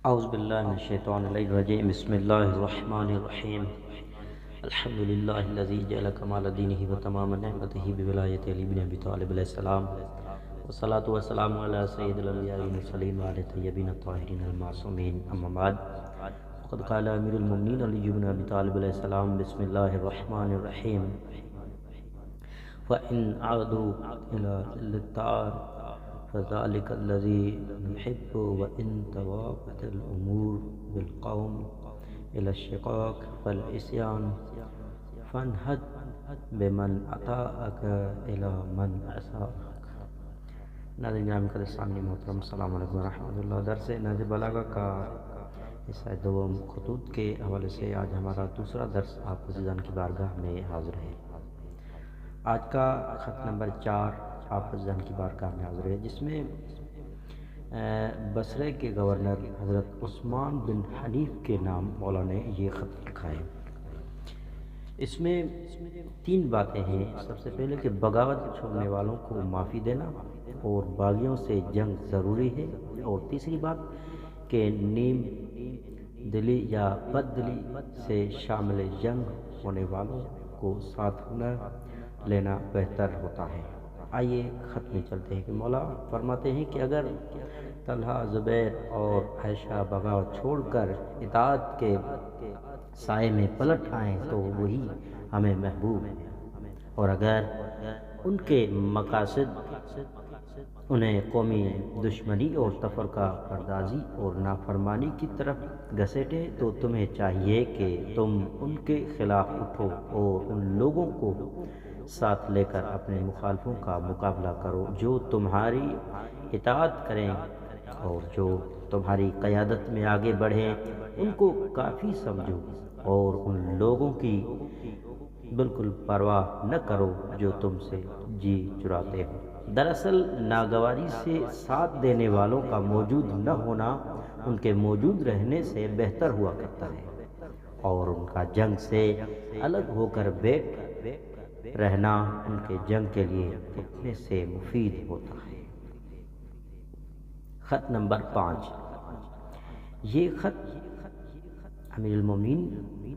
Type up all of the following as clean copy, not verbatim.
اعوذ باللہ من الشیطان الرجیم بسم اللہ الرحمن الرحیم الحمد للہ الذی جعل کمال دینہ و تمام نعمتہ بولایت علی بن ابی طالب علیہ السلام والصلاة والسلام علی سید الانبیاء والمرسلین وعلی طیبین الطاہرین المعصومین اما بعد فقد قال امیر المؤمنین علی بن ابی طالب علیہ السلام بسم اللہ الرحمن الرحیم فإن عادوا إلى الطاعة فذلك الذي نحب وإن توافت الأمور بالقوم إلى الشقاق فالعصيان فانهد بمن أطاعك إلى من عصاك۔ ناظرین گرامی قدر سامعین محترم، السلام علیکم ورحمۃ اللہ۔ درس نہج بلاغہ کا حصہ دوم خطوط کے حوالے سے آج ہمارا دوسرا درس آپ عزیزان کی بارگاہ میں حاضر ہے۔ آج کا خط نمبر 4 آپ عزیزان کی بارگاہ میں حاضر ہے، جس میں بصرے کے گورنر حضرت عثمان بن حنیف کے نام مولا نے یہ خط لکھا ہے۔ اس میں 3 باتیں ہیں۔ سب سے پہلے کہ بغاوت چھوڑنے والوں کو معافی دینا اور باغیوں سے جنگ ضروری ہے، اور تیسری بات کہ نیم دلی یا بد دلی سے شامل جنگ ہونے والوں کو ساتھ نہ لینا بہتر ہوتا ہے۔ آئیے خط میں چلتے ہیں کہ مولا فرماتے ہیں کہ اگر طلحہ، زبیر اور عائشہ بغاوت چھوڑ کر اطاعت کے سائے میں پلٹ آئیں تو وہی ہمیں محبوب ہے، اور اگر ان کے مقاصد انہیں قومی دشمنی اور تفرقہ پردازی اور نافرمانی کی طرف گھسیٹے تو تمہیں چاہیے کہ تم ان کے خلاف اٹھو اور ان لوگوں کو ساتھ لے کر اپنے مخالفوں کا مقابلہ کرو جو تمہاری اطاعت کریں اور جو تمہاری قیادت میں آگے بڑھیں، ان کو کافی سمجھو اور ان لوگوں کی بالکل پرواہ نہ کرو جو تم سے جی چراتے ہو۔ دراصل ناگواری سے ساتھ دینے والوں کا موجود نہ ہونا ان کے موجود رہنے سے بہتر ہوا کرتا ہے، اور ان کا جنگ سے الگ ہو کر بیٹھ رہنا ان کے جنگ کے لیے اٹھنے سے مفید ہوتا ہے۔ خط نمبر 5۔ یہ خط امیر المومنین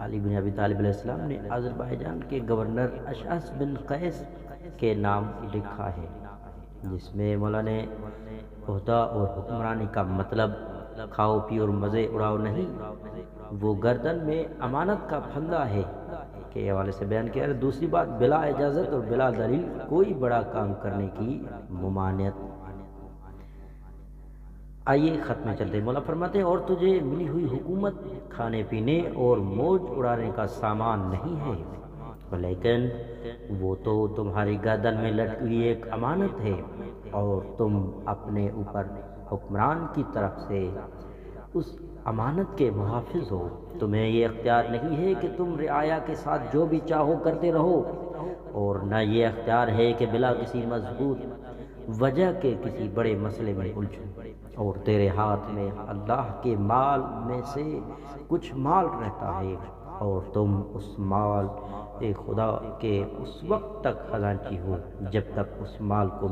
علی بن ابی طالب علیہ السلام نے آذربائیجان کے گورنر اشعث بن قیس کے نام لکھا ہے، جس میں مولا نے عہدہ اور حکمرانی کا مطلب کھاؤ پیو اور مزے اڑاؤ نہیں، وہ گردن میں امانت کا پھندا ہے کے حوالے سے بیان کیا ہے۔ دوسری بات، بلا اجازت اور بلا دلیل کوئی بڑا کام کرنے کی ممانعت۔ آئیے خط میں چلتے ہیں۔ مولا فرماتے ہیں اور تجھے ملی ہوئی حکومت کھانے پینے اور موج اڑانے کا سامان نہیں ہے، لیکن وہ تو تمہاری گردن میں لٹکی ہوئی ایک امانت ہے، اور تم اپنے اوپر حکمران کی طرف سے اس امانت کے محافظ ہو۔ تمہیں یہ اختیار نہیں ہے کہ تم رعایا کے ساتھ جو بھی چاہو کرتے رہو، اور نہ یہ اختیار ہے کہ بلا کسی مضبوط وجہ کے کسی بڑے مسئلے میں الجھو، اور تیرے ہاتھ میں اللہ کے مال میں سے کچھ مال رہتا ہے، اور تم اس مال خدا کے اس وقت تک خزانچی ہو جب تک اس مال کو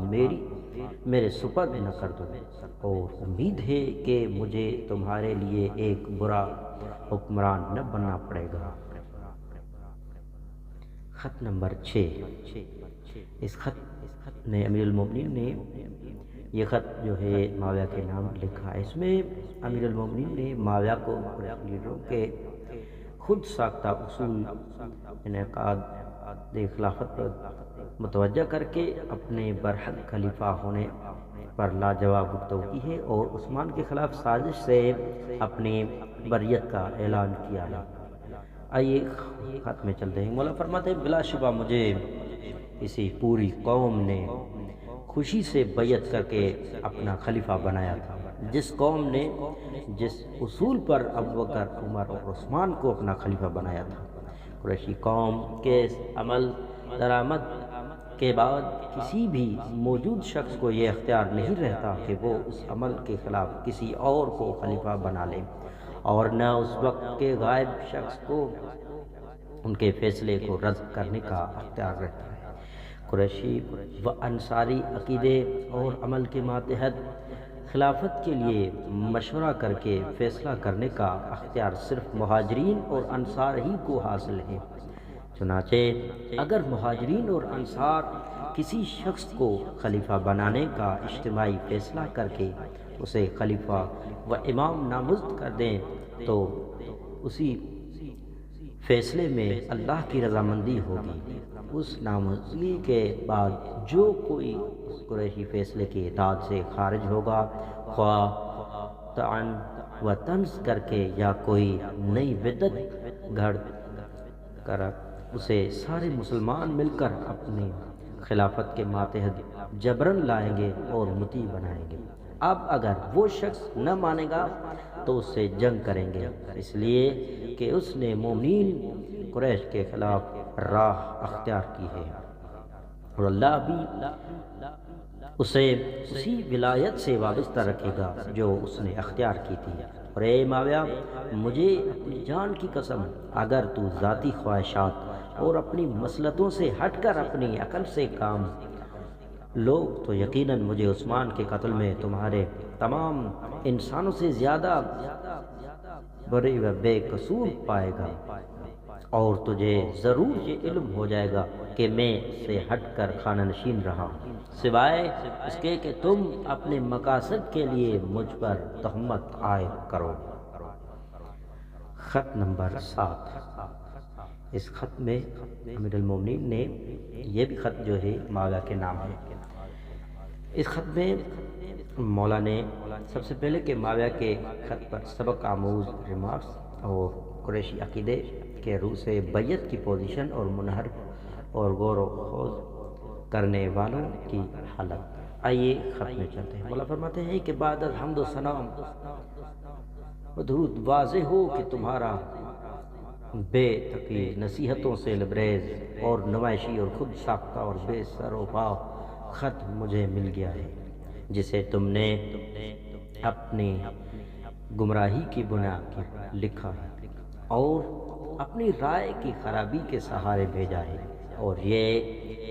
میرے سپرد نہ کر دو، اور امید ہے کہ مجھے تمہارے لیے ایک برا حکمران نہ بننا پڑے گا۔ خط نمبر 6۔ اس خط میں امیر المومنین نے یہ خط جو ہے معاویہ کے نام لکھا ہے۔ اس میں امیر المومنین نے معاویہ کو لیڈروں کے خود ساختہ اصول انعقاد خلافت پر متوجہ کر کے اپنے برحق خلیفہ ہونے پر لاجواب گفتگو کی ہے، اور عثمان کے خلاف سازش سے اپنی بریت کا اعلان کیا ہے۔ آئیے خط میں چلتے ہیں۔ مولا فرماتے ہیں بلا شبہ مجھے اسی پوری قوم نے خوشی سے بیعت کر کے اپنا خلیفہ بنایا تھا، جس قوم نے جس اصول پر ابوبکر، عمر اور عثمان کو اپنا خلیفہ بنایا تھا۔ قریشی قوم کے عمل درآمد کے بعد کسی بھی موجود شخص کو یہ اختیار نہیں رہتا کہ وہ اس عمل کے خلاف کسی اور کو خلیفہ بنا لے، اور نہ اس وقت کے غائب شخص کو ان کے فیصلے کو رد کرنے کا اختیار رہتا ہے۔ قریشی و انصاری عقیدے اور عمل کے ماتحت خلافت کے لیے مشورہ کر کے فیصلہ کرنے کا اختیار صرف مہاجرین اور انصار ہی کو حاصل ہے۔ چنانچہ اگر مہاجرین اور انصار کسی شخص کو خلیفہ بنانے کا اجتماعی فیصلہ کر کے اسے خلیفہ و امام نامزد کر دیں تو اسی فیصلے میں اللہ کی رضامندی ہوگی۔ اس نامزدگی کے بعد جو کوئی اس قریشی فیصلے کی اطاعت سے خارج ہوگا، خواہ طعن و طنز کر کے یا کوئی نئی بدعت گھڑ کر، اسے سارے مسلمان مل کر اپنے خلافت کے ماتحت جبرن لائیں گے اور مطیع بنائیں گے۔ اب اگر وہ شخص نہ مانے گا تو اس سے جنگ کریں گے، اس لیے کہ اس نے مومنین قریش کے خلاف راہ اختیار کی ہے، اور اللہ بھی اسے اسی ولایت سے وابستہ رکھے گا جو اس نے اختیار کی تھی۔ اور اے معاویہ، مجھے اپنی جان کی قسم، اگر تو ذاتی خواہشات اور اپنی مصلحتوں سے ہٹ کر اپنی عقل سے کام لو تو یقیناً مجھے عثمان کے قتل میں تمہارے تمام انسانوں سے زیادہ بری و بے قصور پائے گا، اور تجھے ضرور یہ علم ہو جائے گا کہ میں سے ہٹ کر خانہ نشین رہا، سوائے اس کے کہ تم اپنے مقاصد کے لیے مجھ پر تہمت عائد کرو۔ خط نمبر 7۔ اس خط میں امیر المومنین نے، یہ بھی خط جو ہے معاویہ کے نام ہے، اس خط میں مولا نے سب سے پہلے کہ معاویہ کے خط پر سبق آموز ریمارکس اور قریشی عقیدے کے روح سے بیعت کی پوزیشن اور منحرف اور غور و خوض کرنے والوں کی حالت۔ آئیے خط میں چلتے ہیں۔ مولا فرماتے ہیں کہ بعد از حمد و ثنا و درود واضح ہو کہ تمہارا بے تقی نصیحتوں سے لبریز اور نمائشی اور خود ساختہ اور بے سر و پا خط مجھے مل گیا ہے، جسے تم نے اپنی گمراہی کی بنیاد پر لکھا ہے اور اپنی رائے کی خرابی کے سہارے بھیجا ہے، اور یہ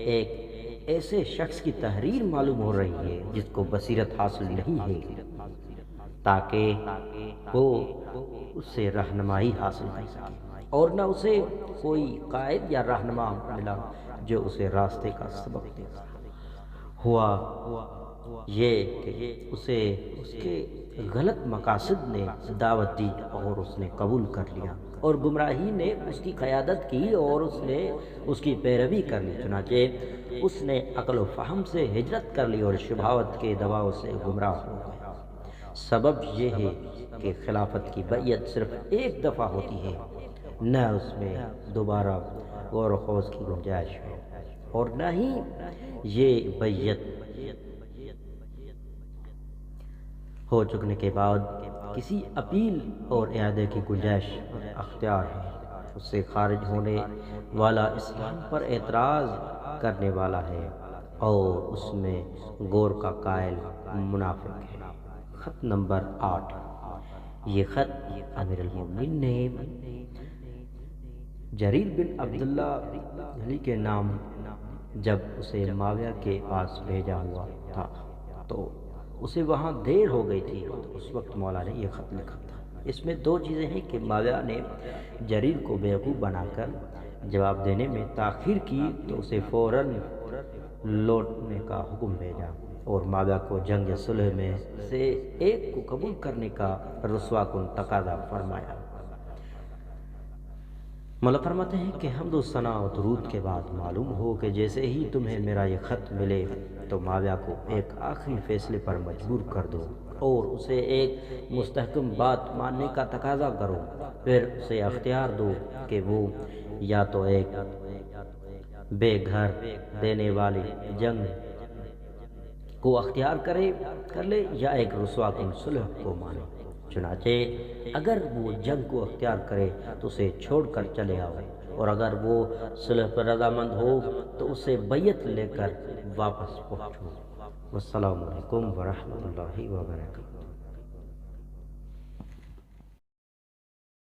ایک ایسے شخص کی تحریر معلوم ہو رہی ہے جس کو بصیرت حاصل نہیں ہے، تاکہ وہ اس سے رہنمائی حاصل کر سکے، اور نہ اسے کوئی قائد یا رہنما ملا جو اسے راستے کا سبق دے۔ ہوا یہ کہ اسے اس کے غلط مقاصد نے دعوت دی اور اس نے قبول کر لیا، اور گمراہی نے اس کی قیادت کی اور اس نے اس کی پیروی کر لی، چنانچہ اس نے عقل و فہم سے ہجرت کر لی اور شبہات کے دباؤ سے گمراہ ہو گیا۔ سبب یہ ہے کہ خلافت کی بیعت صرف ایک دفعہ ہوتی ہے، نہ اس میں دوبارہ غور و خوض کی گنجائش ہے، اور نہ ہی یہ بیعت ہو چکنے کے بعد کسی اپیل اور اعادے کی گنجائش اختیار ہے۔ اس سے خارج ہونے والا اسلام پر اعتراض کرنے والا ہے اور اس میں غور کا قائل منافق ہے۔ خط نمبر 8۔ یہ خط امیر المومنین نے جریر بن عبداللہ علی کے نام جب اسے معاویہ کے پاس بھیجا ہوا تھا تو اسے وہاں دیر ہو گئی تھی، تو اس وقت مولا نے یہ خط لکھا تھا۔ اس میں دو چیزیں ہیں کہ معاویہ نے جریر کو بیوقوف بنا کر جواب دینے میں تاخیر کی تو اسے فوراً لوٹنے کا حکم بھیجا، اور معاویہ کو جنگ صلح میں سے ایک کو قبول کرنے کا رسوا کن تقاضا فرمایا۔ مولا فرماتے ہیں کہ حمد و ثنا و درود کے بعد معلوم ہو کہ جیسے ہی تمہیں میرا یہ خط ملے تو معاویہ کو ایک آخری فیصلے پر مجبور کر دو اور اسے ایک مستحکم بات ماننے کا تقاضا کرو، پھر اسے اختیار دو کہ وہ یا تو ایک بے گھر دینے والی جنگ کو اختیار کر لے یا ایک رسوا کن صلح کو مانے۔ چنانچہ اگر وہ جنگ کو اختیار کرے تو اسے چھوڑ کر چلے آؤ، اور اگر وہ صلح پر رضامند ہو تو اسے بیعت لے کر واپس پہنچو۔ والسلام علیکم ورحمۃ اللہ وبرکاتہ۔